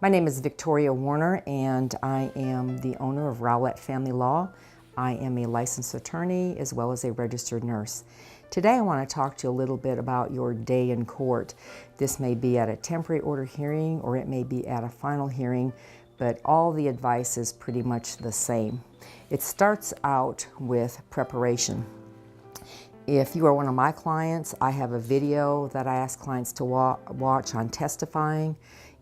My name is Victoria Warner, and I am the owner of Rowlett Family Law. I am a licensed attorney as well as a registered nurse. Today I want to talk to you a little bit about your day in court. This may be at a temporary order hearing or it may be at a final hearing, but all the advice is pretty much the same. It starts out with preparation. If you are one of my clients, I have a video that I ask clients to watch on testifying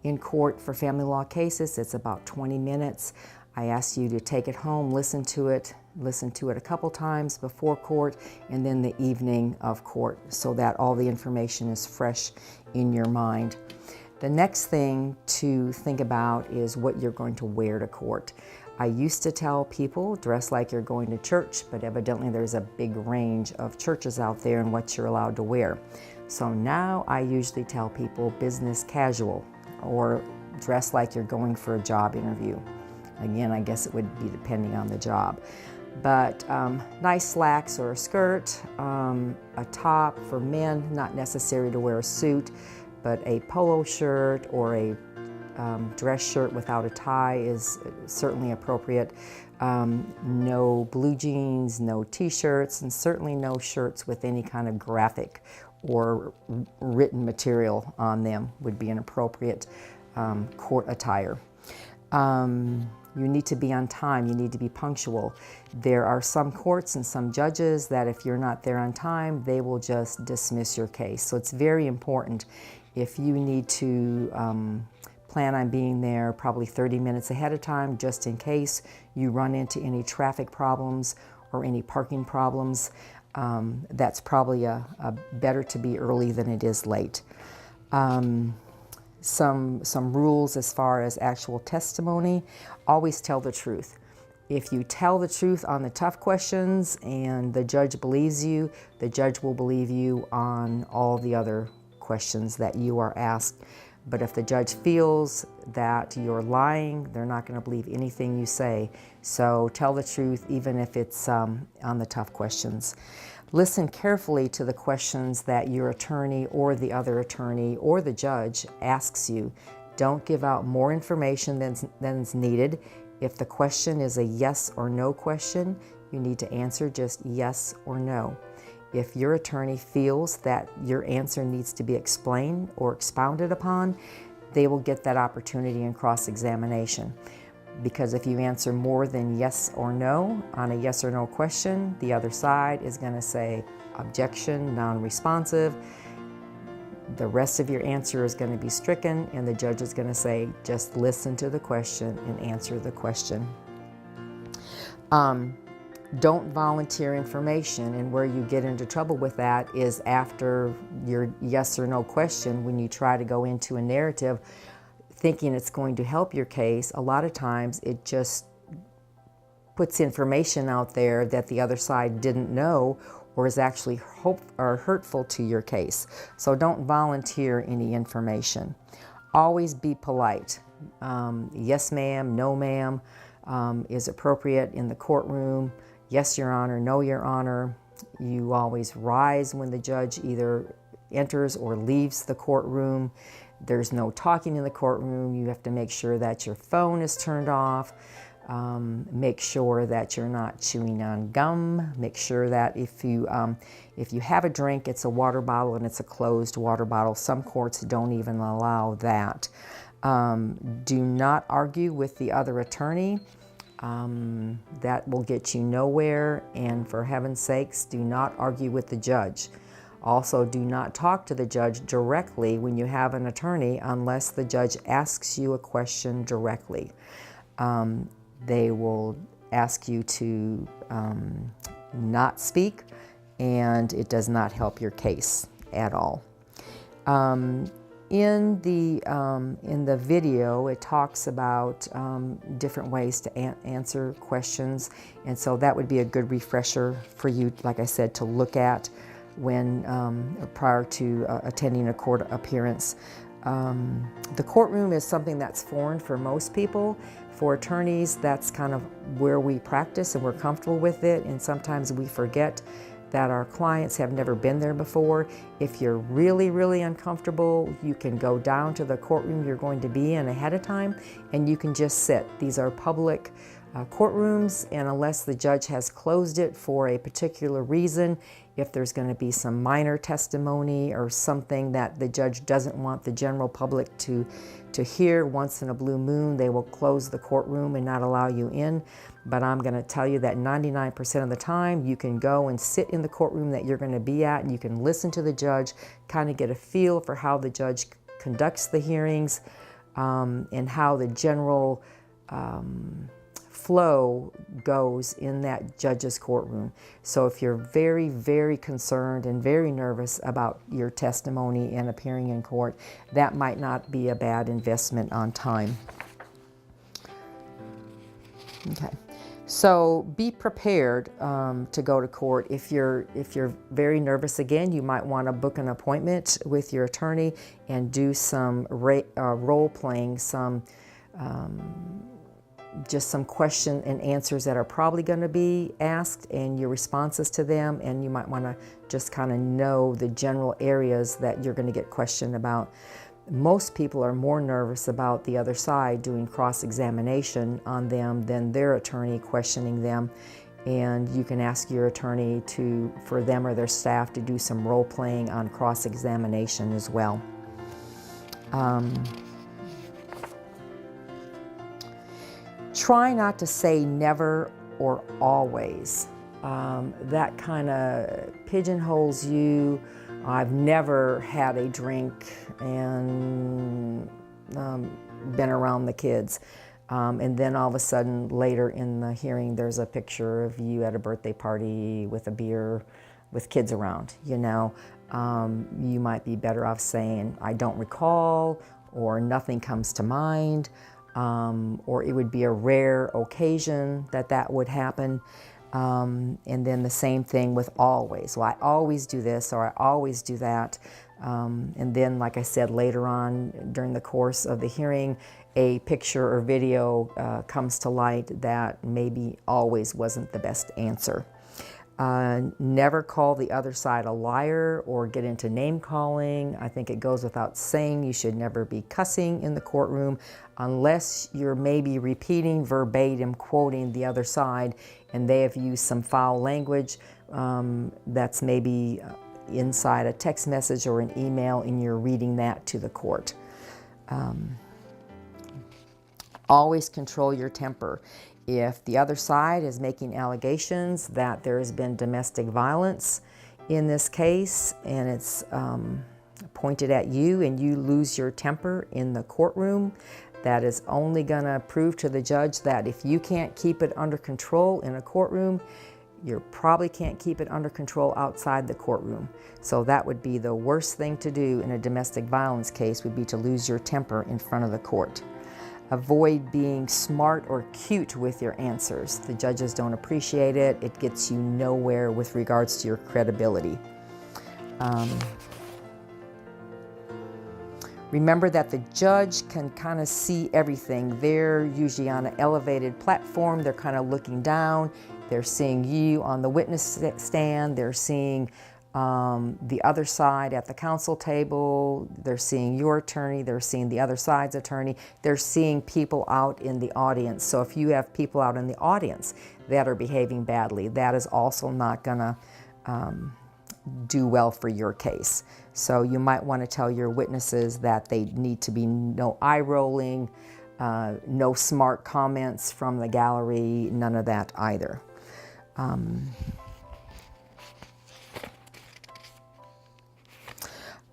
in court for family law cases. It's about 20 minutes. I ask you to take it home, listen to it a couple times before court and then the evening of court so that all the information is fresh in your mind. The next thing to think about is what you're going to wear to court. I used to tell people, dress like you're going to church, but evidently there's a big range of churches out there and what you're allowed to wear. So now I usually tell people business casual or dress like you're going for a job interview. Again, I guess it would be depending on the job. But nice slacks or a skirt, a top for men, not necessary to wear a suit, but a polo shirt or a dress shirt without a tie is certainly appropriate. No blue jeans, no t-shirts, and certainly no shirts with any kind of graphic or written material on them would be an appropriate court attire. You need to be on time, you need to be punctual. There are some courts and some judges that if you're not there on time, they will just dismiss your case. So it's very important if you need to plan on being there probably 30 minutes ahead of time just in case you run into any traffic problems or any parking problems. That's probably better to be early than it is late. Some rules as far as actual testimony: always tell the truth. If you tell the truth on the tough questions and the judge believes you, the judge will believe you on all the other questions that you are asked. But if the judge feels that you're lying, they're not going to believe anything you say. So tell the truth even if it's on the tough questions. Listen carefully to the questions that your attorney or the other attorney or the judge asks you. Don't give out more information than's needed. If the question is a yes or no question, you need to answer just yes or no. If your attorney feels that your answer needs to be explained or expounded upon, they will get that opportunity in cross-examination. Because if you answer more than yes or no on a yes or no question, the other side is going to say objection, non-responsive. The rest of your answer is going to be stricken, and the judge is going to say, just listen to the question and answer the question. Don't volunteer information, and where you get into trouble with that is after your yes or no question, when you try to go into a narrative thinking it's going to help your case. A lot of times it just puts information out there that the other side didn't know or is actually hurtful to your case. So don't volunteer any information. Always be polite. Yes ma'am, no ma'am is appropriate in the courtroom. Yes, Your Honor, no, Your Honor. You always rise when the judge either enters or leaves the courtroom. There's no talking in the courtroom. You have to make sure that your phone is turned off. Make sure that you're not chewing on gum. Make sure that if you have a drink, it's a water bottle and it's a closed water bottle. Some courts don't even allow that. Do not argue with the other attorney. That will get you nowhere, and for heaven's sakes, do not argue with the judge. Also, do not talk to the judge directly when you have an attorney unless the judge asks you a question directly. They will ask you to not speak, and it does not help your case at all. In the video, it talks about different ways to answer questions, and so that would be a good refresher for you, like I said, to look at when prior to attending a court appearance. The courtroom is something that's foreign for most people. For attorneys, that's kind of where we practice and we're comfortable with it, and sometimes we forget that our clients have never been there before. If you're really, really uncomfortable, you can go down to the courtroom you're going to be in ahead of time and you can just sit. These are public courtrooms, and unless the judge has closed it for a particular reason, if there's going to be some minor testimony or something that the judge doesn't want the general public to hear once in a blue moon, they will close the courtroom and not allow you in. But I'm going to tell you that 99% of the time you can go and sit in the courtroom that you're going to be at and you can listen to the judge, kind of get a feel for how the judge conducts the hearings and how the general flow goes in that judge's courtroom. So if you're very, very concerned and very nervous about your testimony and appearing in court, that might not be a bad investment on time. Okay, so be prepared to go to court. If you're very nervous again, you might want to book an appointment with your attorney and do some role playing, just some question and answers that are probably going to be asked and your responses to them, and you might want to just kind of know the general areas that you're going to get questioned about. Most people are more nervous about the other side doing cross-examination on them than their attorney questioning them, and you can ask your attorney for them or their staff to do some role-playing on cross-examination as well. Try not to say never or always. That kind of pigeonholes you. I've never had a drink and been around the kids. And then all of a sudden later in the hearing there's a picture of you at a birthday party with a beer with kids around. You might be better off saying, I don't recall, or nothing comes to mind. Or it would be a rare occasion that would happen. And then the same thing with always. Well, I always do this or I always do that. And then, like I said, later on during the course of the hearing, a picture or video comes to light that maybe always wasn't the best answer. Never call the other side a liar or get into name calling. I think it goes without saying you should never be cussing in the courtroom unless you're maybe repeating verbatim, quoting the other side, and they have used some foul language that's maybe inside a text message or an email, and you're reading that to the court. Always control your temper. If the other side is making allegations that there has been domestic violence in this case and it's pointed at you and you lose your temper in the courtroom, that is only going to prove to the judge that if you can't keep it under control in a courtroom, you probably can't keep it under control outside the courtroom. So that would be the worst thing to do in a domestic violence case, would be to lose your temper in front of the court. Avoid being smart or cute with your answers. The judges don't appreciate it. It gets you nowhere with regards to your credibility. Remember that the judge can kind of see everything. They're usually on an elevated platform. They're kind of looking down. They're seeing you on the witness stand. They're seeing the other side at the counsel table. They're seeing your attorney. They're seeing the other side's attorney. They're seeing people out in the audience. So if you have people out in the audience that are behaving badly, that is also not going to do well for your case. So you might want to tell your witnesses that they need to be no eye rolling, no smart comments from the gallery, none of that either.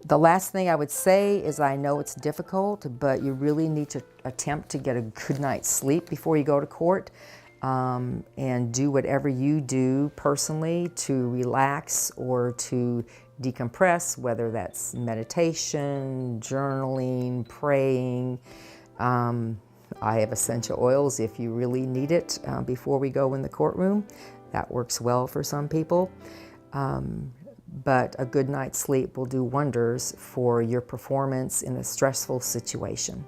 The last thing I would say is, I know it's difficult, but you really need to attempt to get a good night's sleep before you go to court, and do whatever you do personally to relax or to decompress, whether that's meditation, journaling, praying. I have essential oils if you really need it before we go in the courtroom. That works well for some people. But a good night's sleep will do wonders for your performance in a stressful situation.